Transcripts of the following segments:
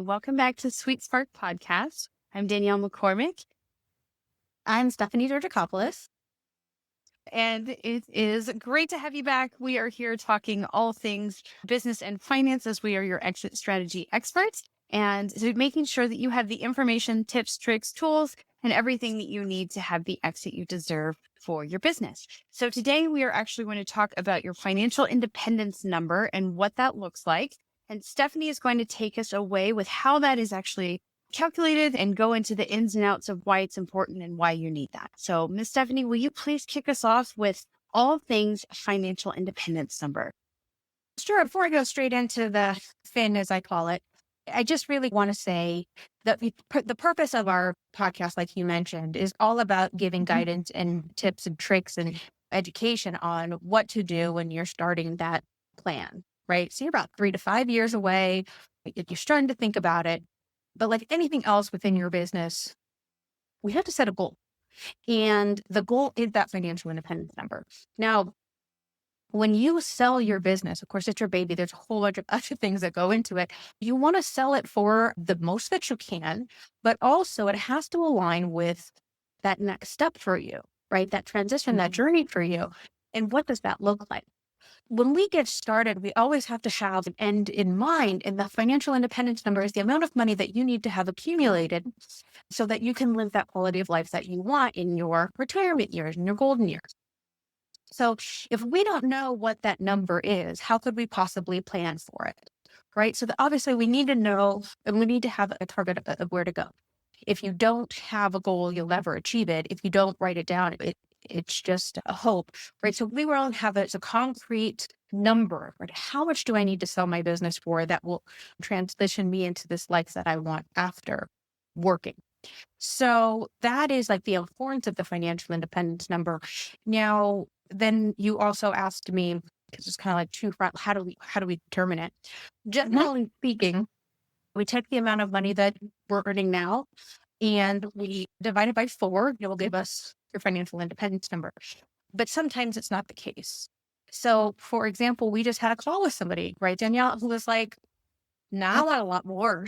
welcome back to Sweet Spark Podcast. I'm Danielle McCormick, I'm Stephanie Georgakopoulos. and it is great to have you back. We are here talking all things business and finance as we are your exit strategy experts, and so making sure that you have the information, tips, tricks, tools, and everything that you need to have the exit you deserve for your business. So today we are actually going to talk about your financial independence number and what that looks like. And Stephanie is going to take us away with how that is actually calculated and go into the ins and outs of why it's important and why you need that. So, Miss Stephanie, will you please kick us off with all things financial independence number? Sure. Before I go straight into the fin, as I call it, I just really want to say that the purpose of our podcast, like you mentioned, is all about giving guidance and tips and tricks and education on what to do when you're starting that plan, right? So you're about 3 to 5 years away. You're starting to think about it. But like anything else within your business, we have to set a goal. And the goal is that financial independence number. Now, when you sell your business, of course, it's your baby. There's a whole bunch of other things that go into it. You want to sell it for the most that you can, but also it has to align with that next step for you, right? That transition, that journey for you. And what does that look like? When we get started, we always have to have an end in mind. And the financial independence number is the amount of money that you need to have accumulated so that you can live that quality of life that you want in your retirement years, in your golden years. So if we don't know what that number is, how could we possibly plan for it? Right. So obviously we need to know, and we need to have a target of where to go. If you don't have a goal, you'll never achieve it. If you don't write it down, it's just a hope, right? So we will have a concrete number, right? How much do I need to sell my business for that will transition me into this life that I want after working? So that is like the importance of the financial independence number. Now, then you also asked me, because it's kind of like two front, how do we determine it? Generally speaking, we take the amount of money that we're earning now and we divide it by 4. It will give us your financial independence number. But sometimes it's not the case. So for example, we just had a call with somebody, right, Danielle, who was like, nah, I want a lot more.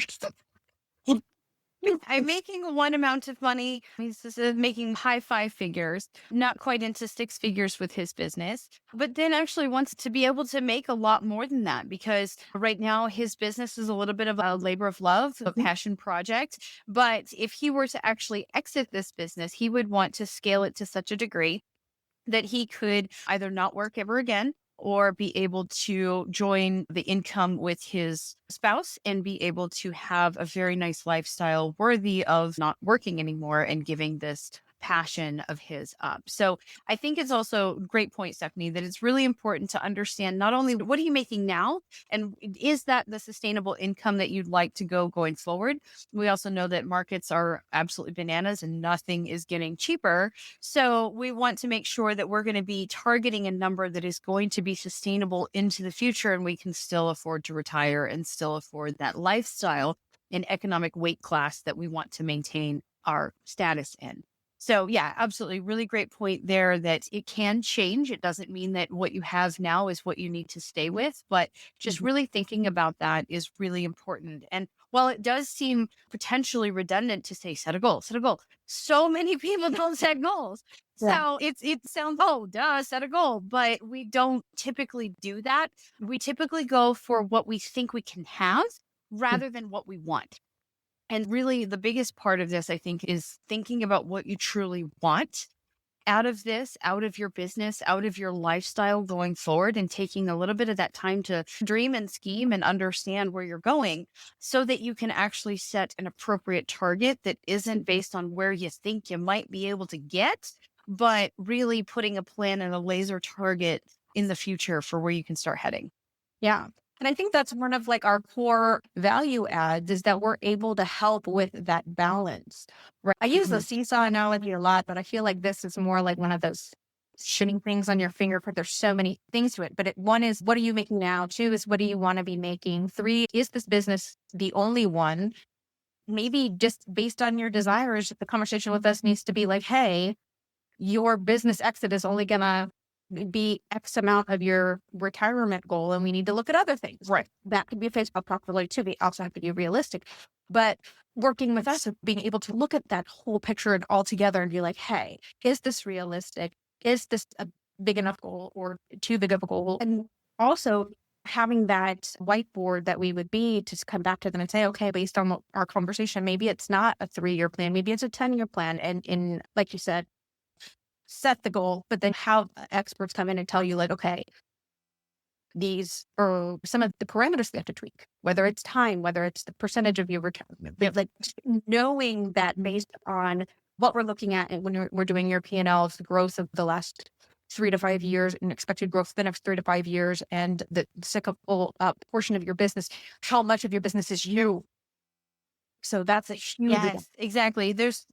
I'm making one amount of money. He's making high 5 figures, not quite into 6 figures with his business, but then actually wants to be able to make a lot more than that because right now his business is a little bit of a labor of love, a passion project. But if he were to actually exit this business, he would want to scale it to such a degree that he could either not work ever again or be able to join the income with his spouse and be able to have a very nice lifestyle worthy of not working anymore and giving this passion of his up. So I think it's also a great point, Stephanie, that it's really important to understand not only what are you making now and is that the sustainable income that you'd like to go going forward? We also know that markets are absolutely bananas and nothing is getting cheaper. So we want to make sure that we're going to be targeting a number that is going to be sustainable into the future and we can still afford to retire and still afford that lifestyle and economic weight class that we want to maintain our status in. So yeah, absolutely. Really great point there that it can change. It doesn't mean that what you have now is what you need to stay with, but just really thinking about that is really important. And while it does seem potentially redundant to say, set a goal, so many people don't set goals. So it sounds, oh, duh, set a goal, but we don't typically do that. We typically go for what we think we can have rather than what we want. And really the biggest part of this, I think, is thinking about what you truly want out of this, out of your business, out of your lifestyle going forward and taking a little bit of that time to dream and scheme and understand where you're going so that you can actually set an appropriate target that isn't based on where you think you might be able to get, but really putting a plan and a laser target in the future for where you can start heading. Yeah. And I think that's one of like our core value adds is that we're able to help with that balance. Right. I use the seesaw analogy a lot, but I feel like this is more like one of those shooting things on your fingerprint. There's so many things to it. But one is, what are you making now? 2 is, what do you want to be making? 3, is this business the only one? Maybe just based on your desires, the conversation with us needs to be like, hey, your business exit is only going to be X amount of your retirement goal, and we need to look at other things. Right. That could be a phase of profitability too. We also have to be realistic. But working with us, being able to look at that whole picture and all together and be like, hey, is this realistic? Is this a big enough goal or too big of a goal? And also having that whiteboard that we would be to come back to them and say, okay, based on our conversation, maybe it's not a 3-year plan, maybe it's a 10-year plan. And in, like you said, set the goal, but then have experts come in and tell you like, okay, these are some of the parameters we have to tweak, whether it's time, whether it's the percentage of your retirement, like knowing that based on what we're looking at and when we're doing your P&Ls, the growth of the last 3 to 5 years and expected growth for the next 3 to 5 years, and the cyclical portion of your business, how much of your business is you. So that's a huge. Yes, exactly. There's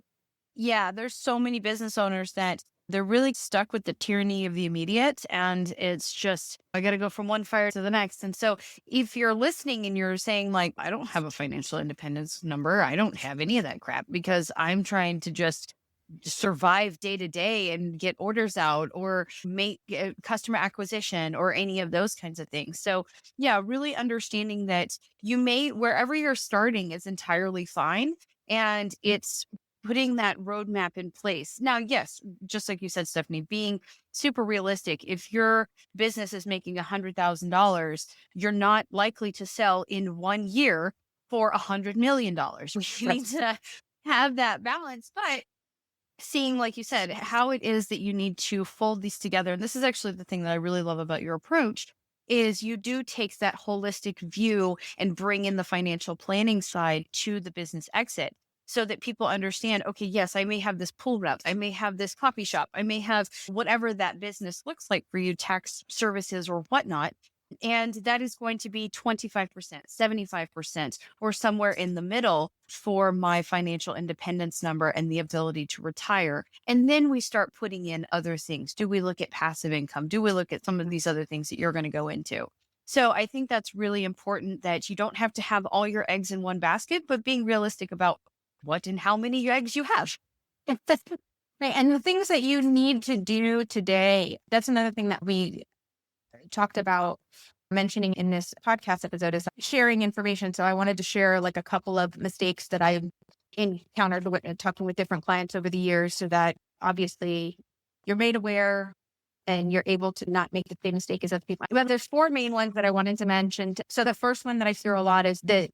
so many business owners that they're really stuck with the tyranny of the immediate. And it's just, I got to go from one fire to the next. And so if you're listening and you're saying like, I don't have a financial independence number, I don't have any of that crap because I'm trying to just survive day to day and get orders out or make customer acquisition or any of those kinds of things. So yeah, really understanding that wherever you're starting is entirely fine. And it's putting that roadmap in place. Now, yes, just like you said, Stephanie, being super realistic, if your business is making $100,000, you're not likely to sell in 1 year for $100 million. We need to have that balance, but seeing, like you said, how it is that you need to fold these together. And this is actually the thing that I really love about your approach is you do take that holistic view and bring in the financial planning side to the business exit so that people understand, okay, yes, I may have this pool rep, I may have this coffee shop, I may have whatever that business looks like for you, tax services or whatnot. And that is going to be 25%, 75%, or somewhere in the middle for my financial independence number and the ability to retire. And then we start putting in other things. Do we look at passive income? Do we look at some of these other things that you're going to go into? So I think that's really important that you don't have to have all your eggs in one basket, but being realistic about what and how many eggs you have. Right. And the things that you need to do today, that's another thing that we talked about mentioning in this podcast episode is sharing information. So I wanted to share like a couple of mistakes that I've encountered talking with different clients over the years so that obviously you're made aware and you're able to not make the same mistake as other people. But there's 4 main ones that I wanted to mention. So the first one that I hear a lot is that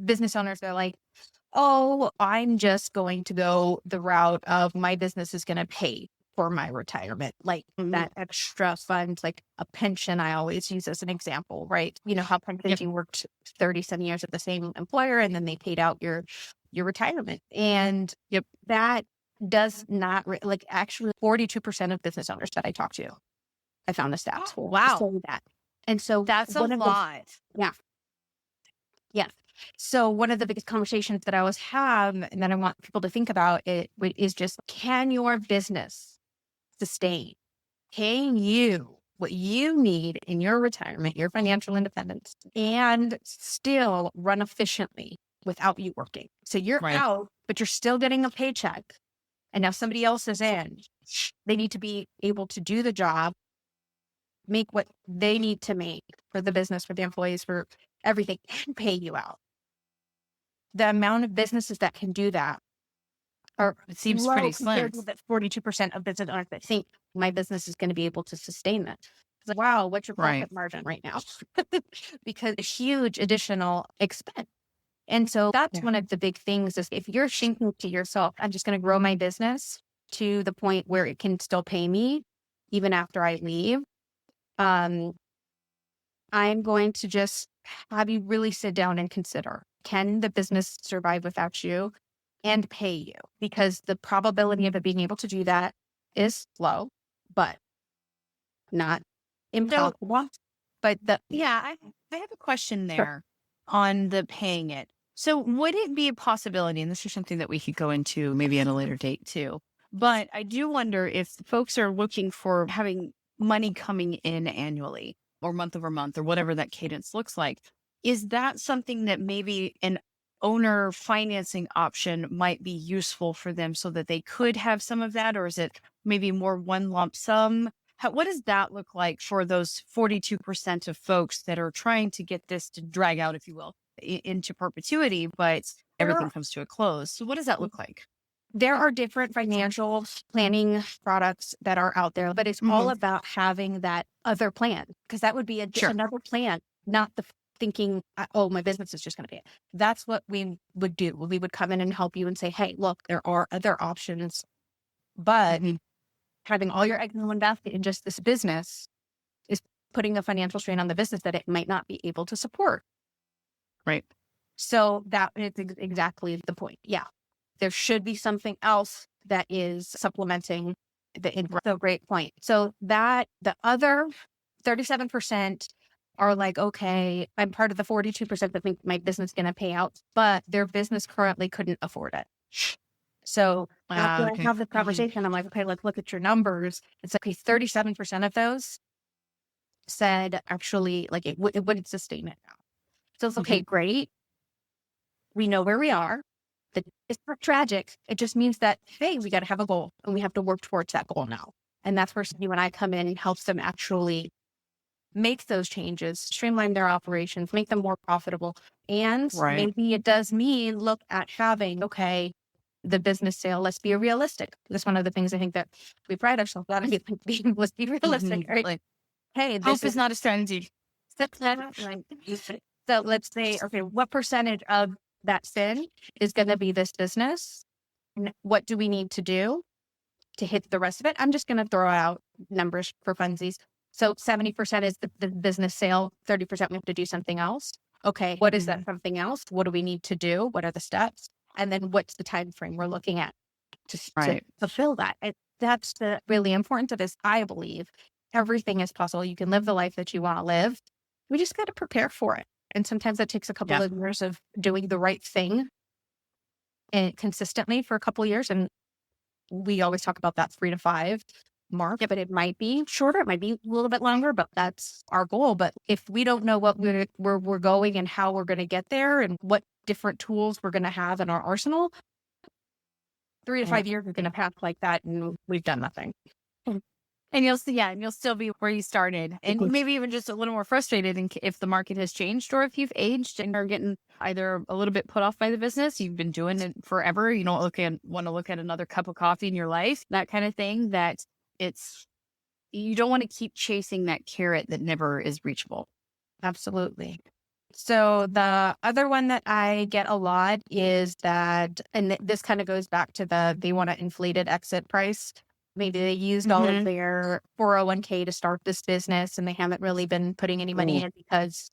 business owners are like, oh, I'm just going to go the route of my business is going to pay for my retirement, like that extra funds, like a pension. I always use as an example, right? You know, how pensions you worked 30 some years at the same employer and then they paid out your retirement. And that does not like actually 42% of business owners that I talk to, I found the stats. Oh, wow. So that. And so that's a lot. Yeah. So one of the biggest conversations that I always have and that I want people to think about it is just, can your business sustain paying you what you need in your retirement, your financial independence, and still run efficiently without you working? So you're out, but you're still getting a paycheck. And now somebody else is in. They need to be able to do the job, make what they need to make for the business, for the employees, for everything, and pay you out. The amount of businesses that can do that it seems pretty slim. That 42% of business owners that think my business is going to be able to sustain that. It's like, wow, what's your profit margin right now? Because a huge additional expense. And so that's one of the big things is if you're thinking to yourself, I'm just going to grow my business to the point where it can still pay me even after I leave. I'm going to just have you really sit down and consider, can the business survive without you and pay you? Because the probability of it being able to do that is low, but not impossible. I have a question there on the paying it. So would it be a possibility, and this is something that we could go into maybe at a later date too, but I do wonder if folks are looking for having money coming in annually or month over month or whatever that cadence looks like. Is that something that maybe an owner financing option might be useful for them so that they could have some of that? Or is it maybe more one lump sum? what does that look like for those 42% of folks that are trying to get this to drag out, if you will, into perpetuity, but everything There comes to a close? So what does that look like? there are different financial planning products that are out there, but it's all Hmm. about having that other plan because that would be Sure. another plan, not the thinking, oh, my business is just going to be it. That's what we would do. We would come in and help you and say, hey, look, there are other options, but Mhm. having all your eggs in one basket in just this business is putting a financial strain on the business that it might not be able to support. Right. So that is exactly the point. Yeah. There should be something else that is supplementing so great point. So that the other 37% are like, okay, I'm part of the 42% that think my business is going to pay out, but their business currently couldn't afford it. So after I Okay. have the conversation, I'm like, okay, let's look at your numbers. It's okay. 37% of those said actually like it wouldn't sustain it now. So it's okay, great. We know where we are. It's not tragic. It just means that, hey, we got to have a goal and we have to work towards that goal now. And that's where you and I come in and helps them actually make those changes, streamline their operations, make them more profitable. And Right. maybe it does mean look at having, okay, the business sale, let's be realistic. That's one of the things I think that we pride ourselves on. Let's be realistic, Mhm. right? Like, Hey, hope this is is not a strategy. so let's say, okay, what percentage of that sin is going to be this business? And what do we need to do to hit the rest of it? I'm just going to throw out numbers for funsies. So 70% is the business sale, 30% we have to do something else. Okay, what is that something else? What do we need to do? What are the steps? And then what's the time frame we're looking at to Right. fulfill that? That's the really important to this. I believe everything is possible. You can live the life that you want to live. We just got to prepare for it. And sometimes that takes a couple Yeah. of years of doing the right thing and consistently for a couple of years. And we always talk about that 3 to 5 mark, but it might be shorter, it might be a little bit longer, but that's our goal. But if we don't know what we're going and how we're going to get there and what different tools we're going to have in our arsenal, 3 to 5 years are going to pass like that and we've done nothing. And you'll still be where you started, and maybe even just a little more frustrated if the market has changed or if you've aged and are getting either a little bit put off by the business. You've been doing it forever. You don't want to look at another cup of coffee in your life, that kind of thing. That you don't want to keep chasing that carrot that never is reachable. Absolutely. So the other one that I get a lot is that, and this kind of goes back to they want an inflated exit price. Maybe they used all of their 401k to start this business and they haven't really been putting any money in because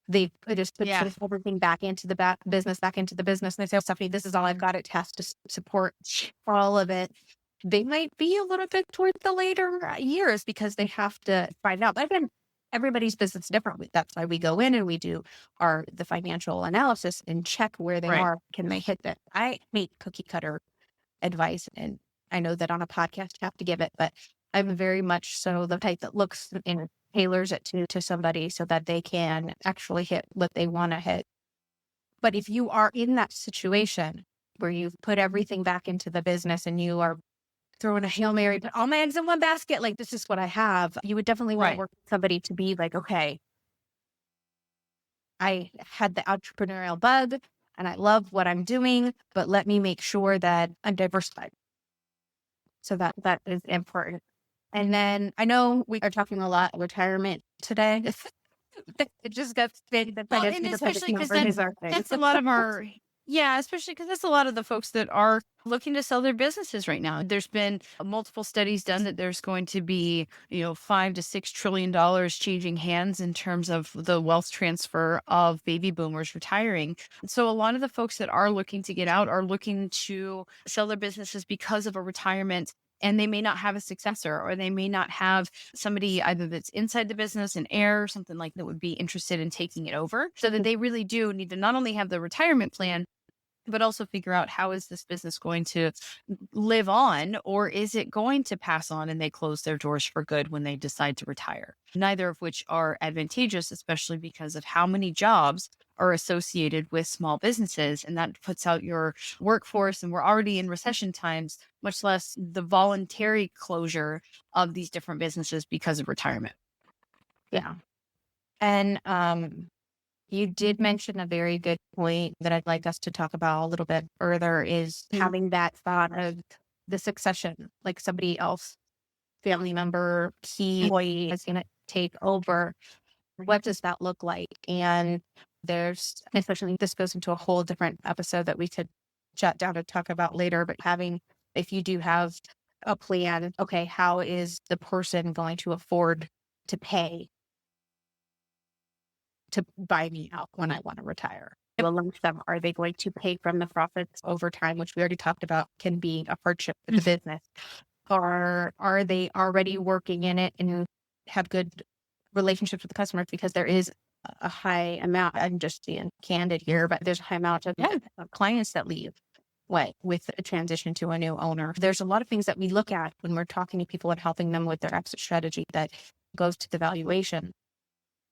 they just put everything back into the business. And they say, oh, Stephanie, this is all I've got. It has to support all of it. They might be a little bit towards the later years because they have to find out. But again, everybody's business is different. That's why we go in and we do the financial analysis and check where they are. Can they hit that? I hate cookie cutter advice. And I know that on a podcast you have to give it, but I'm very much so the type that looks and tailors it to somebody so that they can actually hit what they want to hit. But if you are in that situation where you've put everything back into the business and you are throwing a Hail Mary, put all my eggs in one basket, like this is what I have, you would definitely want to work with somebody to be like, okay, I had the entrepreneurial bug and I love what I'm doing, but let me make sure that I'm diversified. So that is important. And then I know we are talking a lot retirement today. It just got stated that And especially because that's a lot of especially because that's a lot of the folks that are looking to sell their businesses right now. There's been multiple studies done that there's going to be, $5 to $6 trillion changing hands in terms of the wealth transfer of baby boomers retiring. So a lot of the folks that are looking to get out are looking to sell their businesses because of a retirement. And they may not have a successor, or they may not have somebody either that's inside the business, an heir, or something like that would be interested in taking it over. So that they really do need to not only have the retirement plan, but also figure out how is this business going to live on, or is it going to pass on and they close their doors for good when they decide to retire? Neither of which are advantageous, especially because of how many jobs are associated with small businesses. And that puts out your workforce. And we're already in recession times, much less the voluntary closure of these different businesses because of retirement. Yeah. And you did mention a very good point that I'd like us to talk about a little bit further is having that thought of the succession, like somebody else, family member, key employee is going to take over. What does that look like? And there's, especially this goes into a whole different episode that we could jot down and talk about later, but if you do have a plan, okay, how is the person going to afford to pay to buy me out when I want to retire? A lump sum, are they going to pay from the profits over time, which we already talked about can be a hardship for the business? Or are they already working in it and have good relationships with the customers? Because there is a high amount, I'm just being candid here, but there's a high amount of clients that leave with a transition to a new owner. There's a lot of things that we look at when we're talking to people and helping them with their exit strategy that goes to the valuation.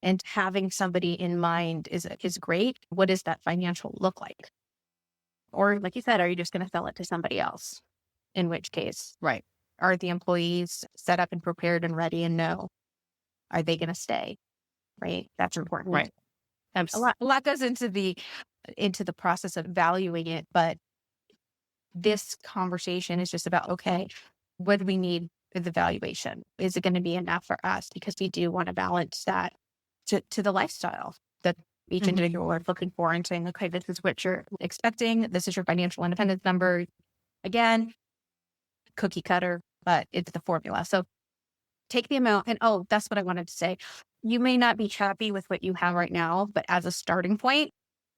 And having somebody in mind is great. What does that financial look like? Or like you said, are you just going to sell it to somebody else? In which case, Right. Are the employees set up and prepared and ready and know? Are they going to stay? Right. That's important. Right. A lot goes into the process of valuing it, but this conversation is just about, okay, what do we need for the valuation? Is it going to be enough for us? Because we do want to balance that to the lifestyle that each individual is looking for and saying, okay, this is what you're expecting. This is your financial independence number. Again, cookie cutter, but it's the formula. So take the amount and that's what I wanted to say. You may not be happy with what you have right now, but as a starting point,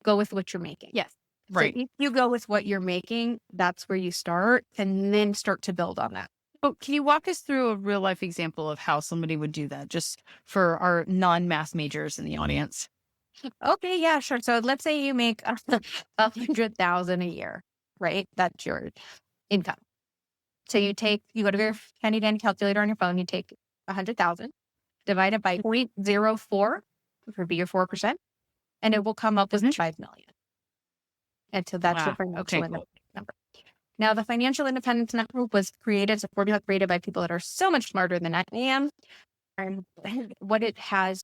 go with what you're making. Yes. Right. So if you go with what you're making, that's where you start and then start to build on that. Oh, can you walk us through a real life example of how somebody would do that, just for our non-math majors in the audience? Okay, yeah, sure. So let's say you make $100,000 a year, right? That's your income. So you go to your handy dandy calculator on your phone, you take 100,000, divide it by 0.04, which would be your 4%, and it will come up with 5 million. And so that's your financial independence number. Now, the financial independence number was created as a formula created by people that are so much smarter than I am. And what it has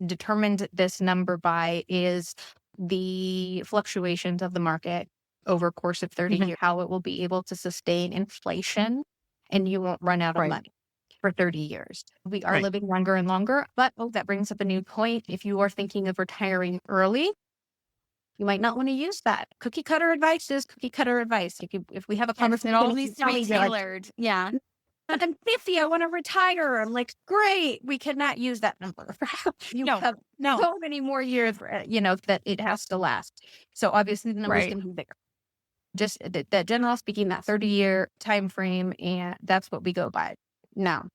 determined this number by is the fluctuations of the market over a course of 30 years, how it will be able to sustain inflation and you won't run out of money for 30 years. We are living longer and longer, but that brings up a new point. If you are thinking of retiring early, you might not want to use that. Cookie cutter advice is cookie cutter advice. If we have a conversation, it all needs to be tailored. Yeah. I'm 50. I want to retire. I'm like, great. We cannot use that number. You have so many more years, that it has to last. So obviously the number is going to be bigger. Just that general speaking, that 30-year time frame, and that's what we go by. Now,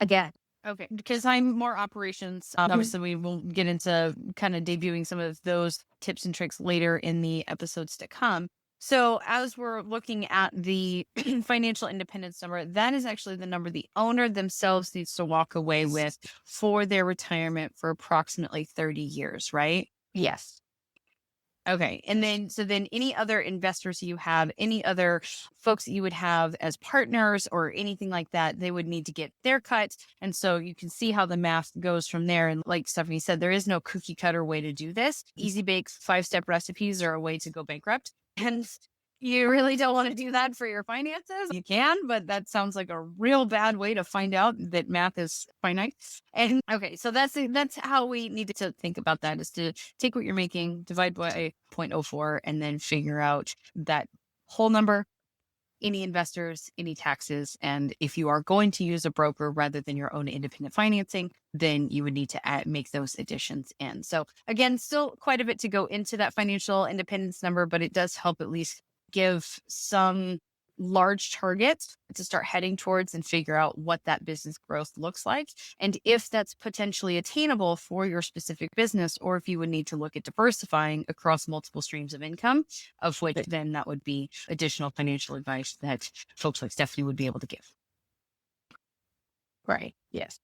again. Okay, because I'm more operations. Obviously, we will get into kind of debuting some of those tips and tricks later in the episodes to come. So as we're looking at the financial independence number, that is actually the number the owner themselves needs to walk away with for their retirement for approximately 30 years, right? Yes. Okay. And then any other investors you have, any other folks that you would have as partners or anything like that, they would need to get their cuts. And so you can see how the math goes from there. And like Stephanie said, there is no cookie cutter way to do this. Easy Bake 5-step recipes are a way to go bankrupt. And you really don't want to do that for your finances. You can, but that sounds like a real bad way to find out that math is finite. And okay, so that's how we need to think about that, is to take what you're making, divide by 0.04, and then figure out that whole number, any investors, any taxes. And if you are going to use a broker rather than your own independent financing, then you would need to make those additions in. So again, still quite a bit to go into that financial independence number, but it does help at least give some large targets to start heading towards and figure out what that business growth looks like. And if that's potentially attainable for your specific business, or if you would need to look at diversifying across multiple streams of income, of which then that would be additional financial advice that folks like Stephanie would be able to give. Right. Yes.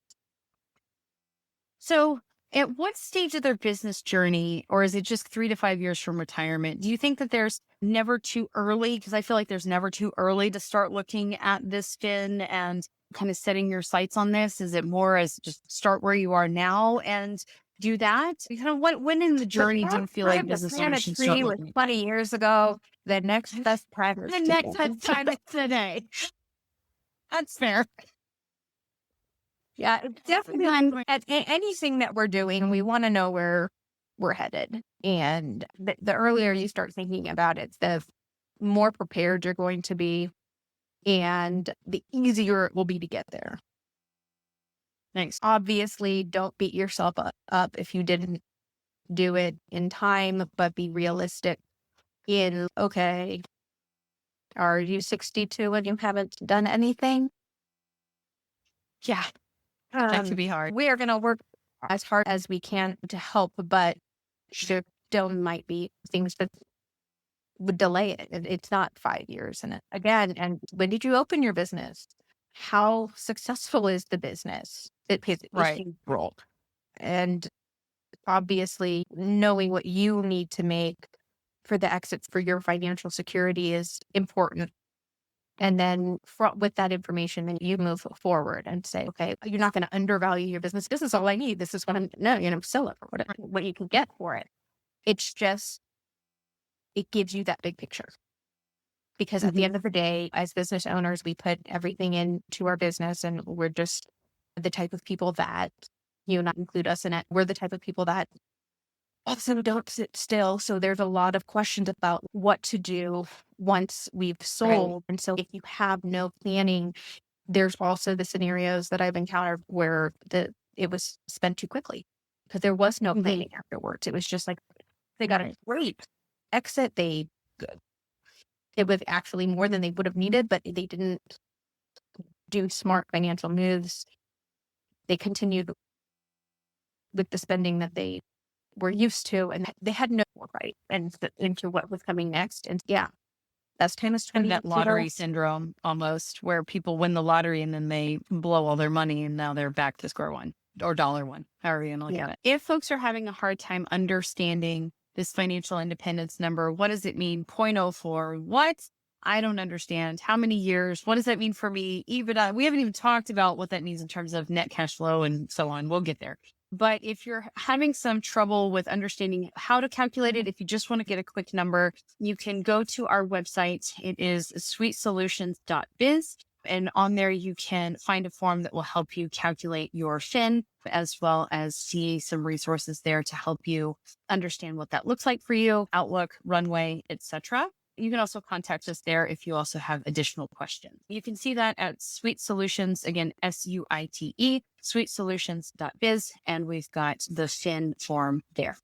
So At what stage of their business journey, or is it just 3 to 5 years from retirement? Do you think that there's never too early? Because I feel like there's never too early to start looking at this fin and kind of setting your sights on this. Is it more as just start where you are now and do that? Kind of when in the journey do you feel like business owners should start tree was looking? 20 years ago. The next best private. The next time today. That's fair. Yeah, definitely. At anything that we're doing, we want to know where we're headed. And the earlier you start thinking about it, the more prepared you're going to be, and the easier it will be to get there. Thanks. Obviously, don't beat yourself up if you didn't do it in time, but be realistic in, okay, are you 62 and you haven't done anything? Yeah, that could be hard. We are going to work as hard as we can to help, but there still might be things that would delay it. It's not 5 years. And again, and when did you open your business? How successful is the business? It plays a Right. huge role. And obviously, knowing what you need to make for the exits for your financial security is important. And then with that information, then you move forward and say, okay, you're not going to undervalue your business. This is all I need. This is what sell it for what you can get for it. It's just, it gives you that big picture. Because at the end of the day, as business owners, we put everything into our business, and we're just the type of people that, not include us in it. We're the type of people that also don't sit still. So there's a lot of questions about what to do once we've sold. Right. And so if you have no planning, there's also the scenarios that I've encountered where it was spent too quickly because there was no planning afterwards. It was just like, they got a great exit. It was actually more than they would have needed, but they didn't do smart financial moves. They continued with the spending that they were used to, and they had no right into what was coming next. And yeah, that's kind of that lottery syndrome almost, where people win the lottery and then they blow all their money and now they're back to square one or dollar one, however you look at it. If folks are having a hard time understanding this financial independence number, what does it mean? 0.04. What? I don't understand. How many years? What does that mean for me? EBITDA. We haven't even talked about what that means in terms of net cash flow and so on. We'll get there. But if you're having some trouble with understanding how to calculate it, if you just want to get a quick number, you can go to our website. It is sweetsolutions.biz. And on there, you can find a form that will help you calculate your fin, as well as see some resources there to help you understand what that looks like for you, outlook, runway, etc. You can also contact us there if you also have additional questions. You can see that at Sweet Solutions, again, SUITE, sweetsolutions.biz, and we've got the fin form there.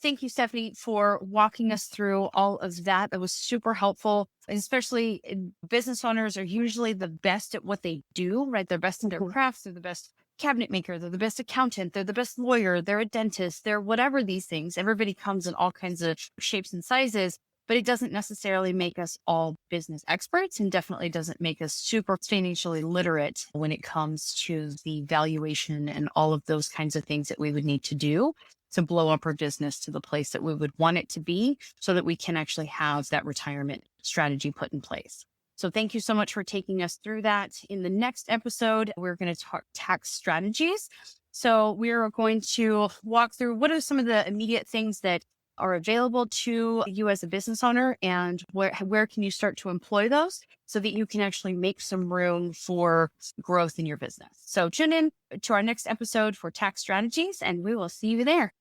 Thank you, Stephanie, for walking us through all of that. That was super helpful, especially business owners are usually the best at what they do, right? They're best in their crafts. They're the best cabinet maker. They're the best accountant. They're the best lawyer. They're a dentist. They're whatever these things. Everybody comes in all kinds of shapes and sizes, but it doesn't necessarily make us all business experts, and definitely doesn't make us super financially literate when it comes to the valuation and all of those kinds of things that we would need to do to blow up our business to the place that we would want it to be, so that we can actually have that retirement strategy put in place. So thank you so much for taking us through that. In the next episode, we're going to talk tax strategies. So we're going to walk through what are some of the immediate things that are available to you as a business owner, and where can you start to employ those so that you can actually make some room for growth in your business. So tune in to our next episode for tax strategies, and we will see you there.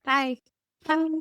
Bye. Bye.